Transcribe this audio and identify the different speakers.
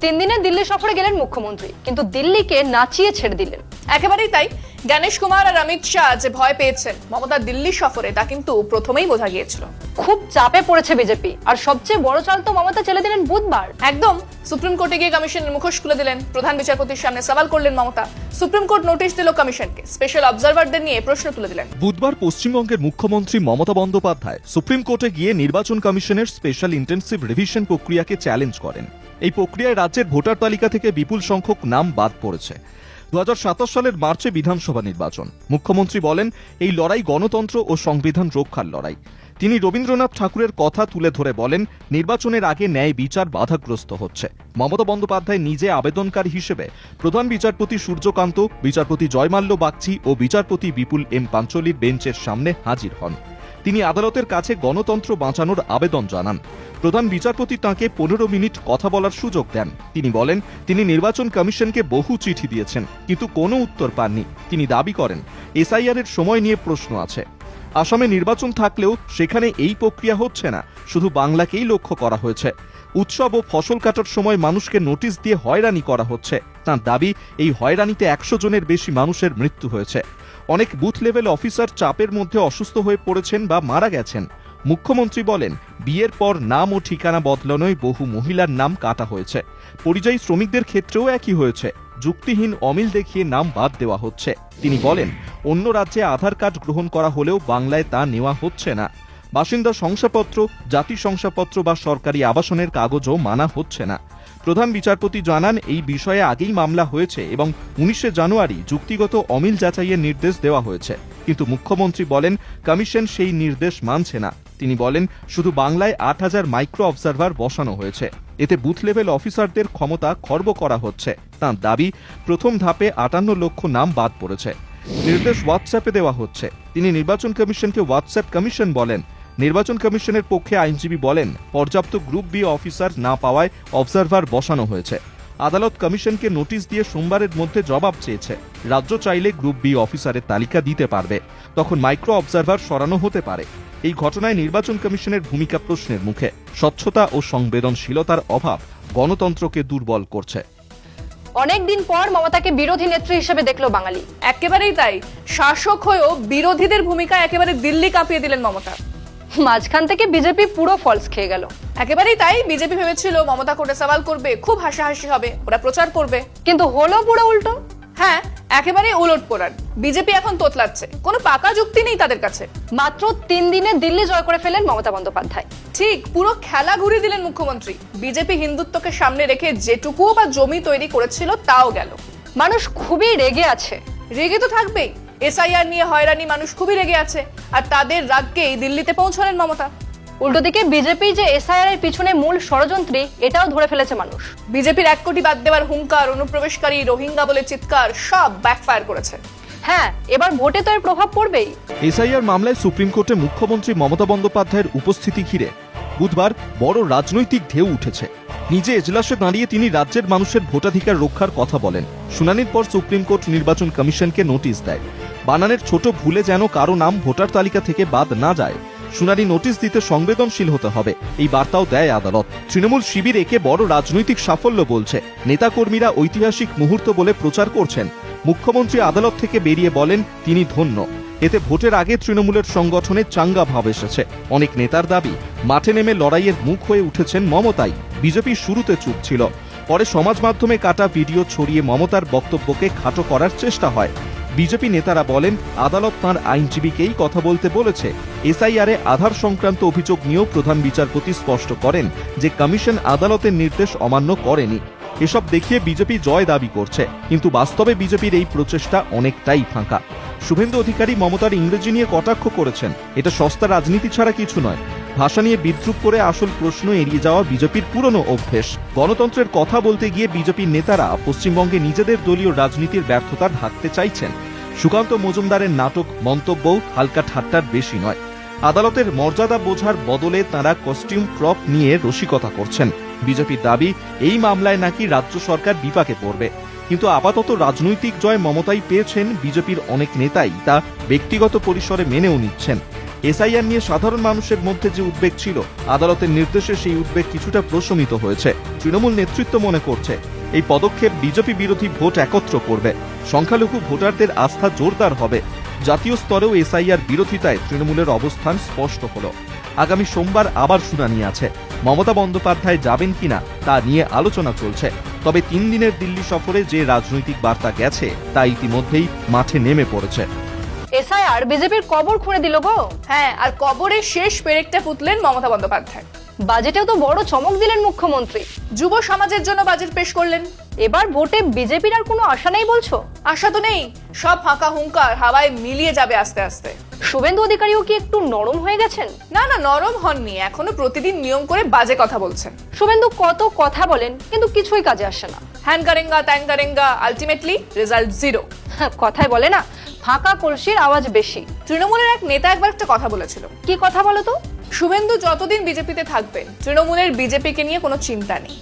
Speaker 1: 3 দিনে দিল্লি সফরে গেলেন মুখ্যমন্ত্রী, কিন্তু দিল্লিকে নাচিয়ে ছেড়ে দিলেন।
Speaker 2: একেবারেই তাই। গণেশ কুমার আর অমিত শাহ যে ভয় পেয়েছেন মমতার দিল্লি সফরে, তা কিন্তু প্রথমেই বোঝা গিয়েছিল।
Speaker 1: খুব চাপে পড়েছে বিজেপি, আর সবচেয়ে বড় চাল তো মমতা চেলে দিলেন বুধবার।
Speaker 2: একদম, সুপ্রিম কোর্টে গিয়ে কমিশনের মুখোশ খুলে দিলেন। প্রধান বিচারপতির সামনে সওয়াল করলেন মমতা। সুপ্রিম কোর্ট নোটিশ দিল কমিশনকে, স্পেশাল অবজারভারদের নিয়ে প্রশ্ন তুলে দিলেন।
Speaker 3: বুধবার পশ্চিমবঙ্গের মুখ্যমন্ত্রী মমতা বন্দ্যোপাধ্যায় সুপ্রিম কোর্টে গিয়ে নির্বাচন কমিশনের স্পেশাল ইন্টেন্সিভ রিভিশন প্রক্রিয়াকে চ্যালেঞ্জ করেন। এই প্রক্রিয়ায় রাজ্যের ভোটার তালিকা থেকে বিপুল সংখ্যক নাম বাদ পড়েছে। 2027 সালের মার্চে বিধানসভা নির্বাচন। মুখ্যমন্ত্রী বলেন, এই লড়াই গণতন্ত্র ও সংবিধান রক্ষার লড়াই। তিনি রবীন্দ্রনাথ ঠাকুরের কথা তুলে ধরে বলেন, নির্বাচনের আগে ন্যায় বিচার বাধাগ্রস্ত হচ্ছে। মমতা বন্দ্যোপাধ্যায় নিজে আবেদনকারী হিসেবে প্রধান বিচারপতি সূর্যকান্ত, বিচারপতি জয়মাল্য বাগচি ও বিচারপতি বিপুল এম পাঞ্চলির বেঞ্চের সামনে হাজির হন। তিনি আদালতের কাছে গণতন্ত্র বাঁচানোর আবেদন জানান। প্রধান বিচারপতি তাঁকে 15 মিনিট কথা বলার সুযোগ দেন। তিনি বলেন, তিনি নির্বাচন কমিশনকে বহু চিঠি দিয়েছেন, কিন্তু কোনো উত্তর পাননি। তিনি দাবি করেন, এসআইআর এর সময় নিয়ে প্রশ্ন আছে। আসামে নির্বাচন থাকলেও সেখানে এই প্রক্রিয়া হচ্ছে না, শুধু বাংলাকেই লক্ষ্য করা হয়েছে। উৎসব ও ফসল কাটার সময় মানুষকে নোটিশ দিয়ে হয়রানি করা হচ্ছে। তাঁর দাবি, এই হয়রানিতে 100 জনের বেশি মানুষের মৃত্যু হয়েছে। অনেক বুথ লেভেল অফিসার চাপের মধ্যে অসুস্থ হয়ে পড়েছেন বা মারা গেছেন। মুখ্যমন্ত্রী বলেন, বিয়ের পর নাম ও ঠিকানা বদলানোয় বহু মহিলার নাম কাটা হয়েছে। পরিযায়ী শ্রমিকদের ক্ষেত্রেও একই হয়েছে। যুক্তিহীন অমিল দেখিয়ে নাম বাদ দেওয়া হচ্ছে। তিনি বলেন, অন্য রাজ্যে আধার কার্ড গ্রহণ করা হলেও বাংলায় তা নেওয়া হচ্ছে না। বাসিন্দা শংসাপত্র, জাতি শংসাপত্র বা সরকারি আবাসনের কাগজও মানা হচ্ছে না। প্রধান বিচারপতি জানান, এই বিষয়ে আগেই মামলা হয়েছে এবং 19শে জানুয়ারি যুক্তিগত অমিল যাচাইয়ের নির্দেশ দেওয়া হয়েছে। কিন্তু মুখ্যমন্ত্রী বলেন, কমিশন সেই নির্দেশ মানছে না। তিনি বলেন, শুধু বাংলায় 8000 মাইক্রো অবজারভার বসানো হয়েছে। এতে বুথ লেভেল অফিসারদের ক্ষমতা খর্ব করা হচ্ছে। তাঁর দাবি, প্রথম ধাপে 58 লক্ষ নাম বাদ পড়েছে। নির্দেশ হোয়াটসঅ্যাপে দেওয়া হচ্ছে। তিনি নির্বাচন কমিশনকে হোয়াটসঅ্যাপ কমিশন বলেন। নির্বাচন কমিশনের পক্ষে আইনজীবী বলেন, পর্যাপ্ত গ্রুপ বি অফিসার না পাওয়ায় অবজারভার বসানো হয়েছে। আদালত কমিশনকে নোটিশ দিয়ে সোমবারের মধ্যে জবাব চেয়েছে। রাজ্য চাইলে গ্রুপ বি অফিসারের তালিকা দিতে পারবে, তখন মাইক্রো অবজারভার সরানো হতে পারে। এই ঘটনায় নির্বাচন কমিশনের ভূমিকা প্রশ্নের মুখে। স্বচ্ছতা ও সংবেদনশীলতার অভাব গণতন্ত্রকে দুর্বল করছে।
Speaker 1: অনেকদিন পর মমতাকে বিরোধী নেত্রী হিসেবে দেখলো বাঙালি।
Speaker 2: একেবারেই তাই। শাসক হয়েও বিরোধীদের ভূমিকা একেবারে দিল্লি কাঁপিয়ে দিলেন মমতা।
Speaker 1: মাঝখান থেকে বিজেপি পুরো ফলস খেয়ে গেল।
Speaker 2: একেবারেই তাই। বিজেপি ভেবেছিল মমতা কোর্টে সওয়াল করবে, খুব হাসাহাসি হবে, ওরা প্রচার করবে,
Speaker 1: কিন্তু হলো পুরো উল্টো।
Speaker 2: হ্যাঁ, একেবারে উলট পোড়াট। বিজেপি এখন তোতলাচ্ছে, কোনো পাকা যুক্তি নেই তাদের কাছে।
Speaker 1: মাত্র 3 দিনে দিল্লি জয় করে ফেলেন মমতা বন্দ্যোপাধ্যায়।
Speaker 2: ঠিক, পুরো খেলা ঘুরিয়ে দিলেন মুখ্যমন্ত্রী। বিজেপি হিন্দুত্বকে সামনে রেখে যেটুকু বা জমি তৈরি করেছিল তাও গেল।
Speaker 1: মানুষ খুবই রেগে আছে।
Speaker 2: রেগে তো থাকবেই। এসআইআর নিয়ে হয়রানি, মানুষ খুবই রেগে আছে, আর তাদের রাগকেই দিল্লিতে পৌঁছলেন মমতা।
Speaker 1: উল্টো দিকে বিজেপি যে এসআইআর এর পিছনে মূল ষড়যন্ত্রী, এটাও ধরে ফেলেছে মানুষ।
Speaker 2: বিজেপির 1 কোটি বাদ দেওয়ার হুঙ্কার, অনুপ্রবেশকারী, রোহিঙ্গা বলে চিৎকার, সব ব্যাকফায়ার করেছে।
Speaker 1: হ্যাঁ, এবার ভোটে তো এর প্রভাব পড়বেই।
Speaker 3: এসআইআর মামলায় সুপ্রিম কোর্টে মুখ্যমন্ত্রী মমতা বন্দ্যোপাধ্যায়ের উপস্থিতি ঘিরে বুধবার বড় রাজনৈতিক ঢেউ উঠেছে। নিজে এজলাসে দাঁড়িয়ে তিনি রাজ্যের মানুষের ভোটাধিকার রক্ষার কথা বলেন। শুনানির পর সুপ্রিম কোর্ট নির্বাচন কমিশনকে নোটিশ দেয়, বানানের ছোট ভুলে যেন কারো নাম ভোটার তালিকা থেকে বাদ না যায়। শুনানি নোটিশ দিতে সংবেদনশীল হতে হবে, এই বার্তাও দেয় আদালত। তৃণমূল শিবির একে বড় রাজনৈতিক সাফল্য বলছে। নেতাকর্মীরা ঐতিহাসিক মুহূর্ত বলে প্রচার করছেন। মুখ্যমন্ত্রী আদালত থেকে বেরিয়ে বলেন, তিনি ধন্য। এতে ভোটের আগে তৃণমূলের সংগঠনে চাঙ্গা ভাব এসেছে। অনেক নেতার দাবি, মাঠে নেমে লড়াইয়ের মুখ হয়ে উঠেছেন মমতাই। বিজেপি শুরুতে চুপ ছিল, পরে সমাজ মাধ্যমে কাটা ভিডিও ছড়িয়ে মমতার বক্তব্যকে খাটো করার চেষ্টা হয়। বিজেপি নেতারা বলেন, আদালত তাঁর আইনজীবীকেই কথা বলতে বলেছে। এসআইআরে আধার সংক্রান্ত অভিযোগ নিয়েও প্রধান বিচারপতি স্পষ্ট করেন যে কমিশন আদালতের নির্দেশ অমান্য করেনি। এসব দেখিয়ে বিজেপি জয় দাবি করছে, কিন্তু বাস্তবে বিজেপির এই প্রচেষ্টা অনেকটাই ফাঁকা। শুভেন্দু অধিকারী মমতার ইংরেজি নিয়ে কটাক্ষ করেছেন। এটা সস্তা রাজনীতি ছাড়া কিছু নয়। ভাষা নিয়ে বিদ্রুপ করে আসল প্রশ্ন এড়িয়ে যাওয়া বিজেপির পুরনো অভ্যেস। গণতন্ত্রের কথা বলতে গিয়ে বিজেপির নেতারা পশ্চিমবঙ্গে নিজেদের দলীয় রাজনীতির ব্যর্থতা ঢাকতে চাইছেন। সুকান্ত মজুমদারের নাটক, মন্তব্যও হালকা ঠাট্টার বেশি নয়। আদালতের মর্যাদা বোঝার বদলে তাঁরা কস্টিউম ক্রপ নিয়ে রসিকতা করছেন। বিজেপির দাবি, এই মামলায় নাকি রাজ্য সরকার বিপাকে পড়বে। কিন্তু আপাতত রাজনৈতিক জয় মমতাই পেয়েছেন। বিজেপির অনেক নেতাই তা ব্যক্তিগত পরিসরে মেনেও নিচ্ছেন। এসআইআর নিয়ে সাধারণ মানুষের মধ্যে যে উদ্বেগ ছিল, আদালতের নির্দেশে সেই উদ্বেগ কিছুটা প্রশমিত হয়েছে। তৃণমূল নেতৃত্ব মনে করছে এই পদক্ষেপ বিজেপি বিরোধী ভোট একত্র করবে, সংখ্যালঘু ভোটারদের আস্থা জোরদার হবে। জাতীয় স্তরেও এসআইআর বিরোধিতায় তৃণমূলের অবস্থান স্পষ্ট হলো। আগামী সোমবার আবার শুনানি আছে। মমতা বন্দ্যোপাধ্যায় যাবেন কিনা তা নিয়ে আলোচনা চলছে। তবে 3 দিনের দিল্লি সফরে যে রাজনৈতিক বার্তা গেছে তা ইতিমধ্যেই মাঠে নেমে পড়েছে।
Speaker 1: এসআইআর বিজেপির কবর খুঁড়ে দিল গো।
Speaker 2: হ্যাঁ, আর কবরের শেষ পেরেকটা পুতলেন মমতা বন্দ্যোপাধ্যায়।
Speaker 1: বাজেটেও তো বড় চমক দিলেন মুখ্যমন্ত্রী।
Speaker 2: যুব সমাজের জন্য বাজেট পেশ করলেন।
Speaker 1: এবার ভোটে বিজেপির আর কোনো আশা নেই বলছো?
Speaker 2: আশা তো নেই, সব ফাঁকা হুঙ্কার হাওয়ায় মিলিয়ে যাবে আস্তে আস্তে।
Speaker 1: শুভেন্দু অধিকারীও কি একটু নরম হয়ে গেছেন?
Speaker 2: না না, নরম হননি, এখনো প্রতিদিন নিয়ম করে বাজে কথা বলছেন।
Speaker 1: শুভেন্দু কত কথা বলেন, কিন্তু কিছুই কাজে আসে না।
Speaker 2: হ্যান কারেঙ্গা ত্যাং কারেঙ্গা, আলটিমেটলি রেজাল্ট জিরো।
Speaker 1: কথায় বলে না, ফাঁকা কলসির আওয়াজ বেশি।
Speaker 2: তৃণমূলের এক নেতা একবার একটা কথা বলেছিল।
Speaker 1: কি কথা বলো তো?
Speaker 2: শুভেন্দু যতদিন বিজেপিতে থাকবেন, তৃণমূলের বিজেপিকে নিয়ে কোনো চিন্তা নেই।